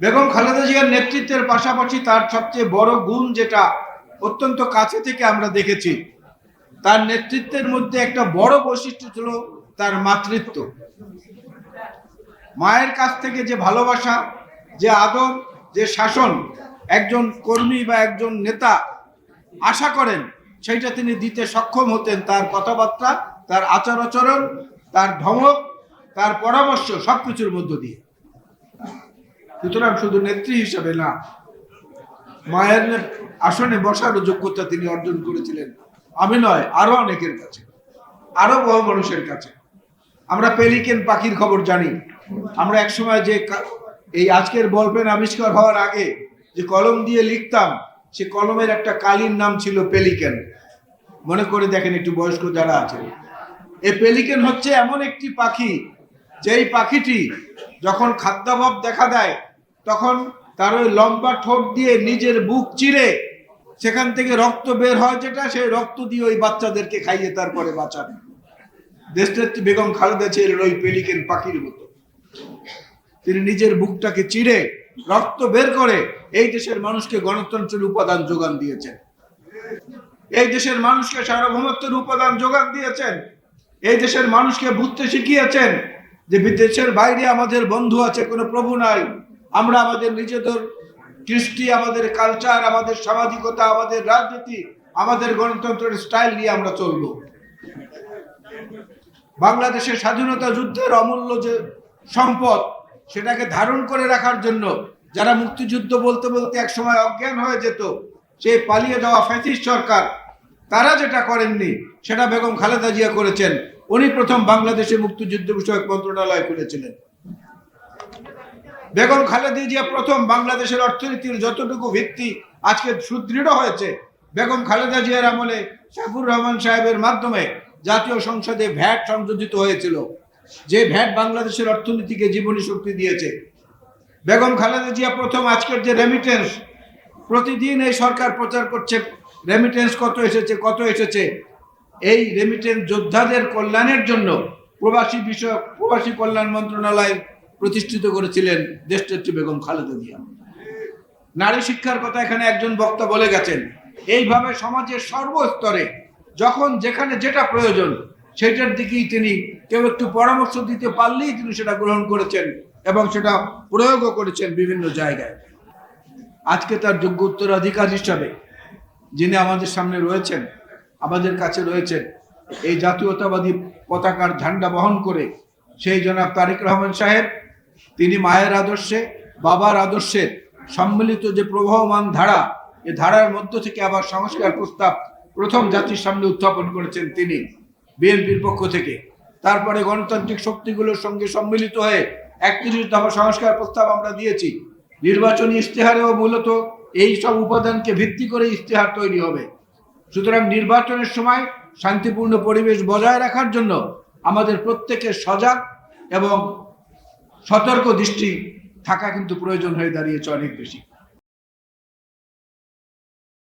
বেগম খালেদা জিয়ার নেতৃত্বের পাশাপাশি তার সবচেয়ে বড় গুণ যেটা অত্যন্ত কাছে থেকে আমরা দেখেছি, তার নেতৃত্বের মধ্যে একটা বড় বৈশিষ্ট্য ছিল তার মাতৃত্ব। মায়ের কাছ থেকে যে ভালোবাসা, যে আদর, যে শাসন একজন কর্মী বা একজন নেতা আশা করেন, সেইটা তিনি দিতে সক্ষম হতেন তার কথাবার্তা, তার আচার আচরণ, তার ধমক, তার পরামর্শ সবকিছুর মধ্য দিয়ে। সুতরাং শুধু নেত্রী হিসেবে না, মায়ের আসনে বসার যোগ্যতা তিনি অর্জন করেছিলেন। আমি নয়, আরো অনেকের কাছে, আরো বহু মানুষের কাছে। আমরা পেলিকেন পাখির খবর জানি। আমরা একসময় যে এই আজকের বলপেন আবিষ্কার হওয়ার আগে যে কলম দিয়ে লিখতাম, সে কলমের একটা কালির নাম ছিল পেলিকেন। মনে করে দেখেন একটু বয়স্ক যারা আছে। এই পেলিকেন হচ্ছে এমন একটি পাখি, যেই পাখিটি যখন খাদ্যাভাব দেখা দেয় তখন তার ওই লম্বা ঠোঁট দিয়ে নিজের বুক চিরে সেখান থেকে রক্ত বের হয়, যেটা সেই রক্ত দিয়ে ওই বাচ্চাদেরকে খাইয়ে তারপরে বাঁচান। দেশনেত্রী বেগম খালেদা ছিলেন ওই পেলিকেন পাখির মতো। তিনি নিজের বুকটাকে চিরে রক্ত বের করে এই দেশের মানুষকে গণতন্ত্রের উপাদান যোগান দিয়েছেন, এই দেশের মানুষকে সার্বভৌমত্বের উপাদান যোগান দিয়েছেন, এই দেশের মানুষকে বুঝতে শিখিয়েছেন যে বিদেশের বাইরে আমাদের বন্ধু আছে, কোনো প্রভু নাই। আমরা আমাদের নিজেদের কৃষ্টি, আমাদের কালচার, আমাদের সামাজিকতা, আমাদের রাজনীতি, আমাদের গণতন্ত্রের স্টাইল নিয়ে আমরা চলবো। বাংলাদেশের স্বাধীনতা যুদ্ধের অমূল্য যে সম্পদ, সেটাকে ধারণ করে রাখার জন্য যারা মুক্তিযুদ্ধ বলতে বলতে একসময় অজ্ঞান হয়ে যেত, সেই পালিয়ে যাওয়া ফ্যাসিস্ট সরকার, তারা যেটা করেননি সেটা বেগম খালেদা জিয়া করেছেন। উনি প্রথম বাংলাদেশে মুক্তিযুদ্ধ বিষয়ক মন্ত্রণালয় খুলেছিলেন। বেগম খালেদা জিয়া প্রথম বাংলাদেশের অর্থনীতির যতটুকু ভিত্তি আজকে সুদৃঢ় হয়েছে, বেগম খালেদা জিয়ার আমলে সাইফুর রহমান সাহেবের মাধ্যমে জাতীয় সংসদে ভ্যাট সংযোজিত হয়েছিল, যে ভ্যাট বাংলাদেশের অর্থনীতিকে জীবনী শক্তি দিয়েছে। বেগম খালেদা জিয়া প্রথম আজকের যে রেমিটেন্স, প্রতিদিন এই সরকার প্রচার করছে রেমিটেন্স কত এসেছে, কত এসেছে। এই রেমিটেন্স যোদ্ধাদের কল্যাণের জন্য প্রবাসী কল্যাণ মন্ত্রণালয় প্রতিষ্ঠিত করেছিলেন দেশনেত্রী বেগম খালেদা জিয়া। নারী শিক্ষার কথা এখানে একজন বক্তা বলে গেছেন। এইভাবে সমাজের সর্বস্তরে যখন যেখানে যেটা প্রয়োজন সেটার দিকেই তিনি, কেউ একটু পরামর্শ দিতে পারলেই তিনি সেটা গ্রহণ করেছেন এবং সেটা প্রয়োগও করেছেন বিভিন্ন জায়গায়। আজকে তার যোগ্য উত্তরাধিকার হিসাবে যিনি আমাদের সামনে রয়েছেন, আমাদের কাছে রয়েছেন, এই জাতীয়তাবাদী পতাকার ঝান্ডা বহন করে সেই জনাব তারেক রহমান সাহেব। তিনি মায়ের আদর্শে, বাবার আদর্শের সম্মিলিত যে প্রবাহমান ধারা, এই ধারার মধ্য থেকে আবার সংস্কার প্রস্তাব প্রথম জাতির সামনে উত্থাপন করেছেন তিনি বিএনপির পক্ষ থেকে। তারপরে গণতান্ত্রিক শক্তিগুলোর সঙ্গে সম্মিলিত হয়ে 31 দফা সংস্কার প্রস্তাব আমরা দিয়েছি। নির্বাচনী ইশতেহারেও মূলত এই সব উপাদানকে ভিত্তি করে ইশতেহার তৈরি হবে। সুতরাং নির্বাচনের সময় শান্তিপূর্ণ পরিবেশ বজায় রাখার জন্য আমাদের প্রত্যেকের সজাগ এবং সতর্ক দৃষ্টি থাকা কিন্তু প্রয়োজন হয়ে দাঁড়িয়েছে অনেক বেশি।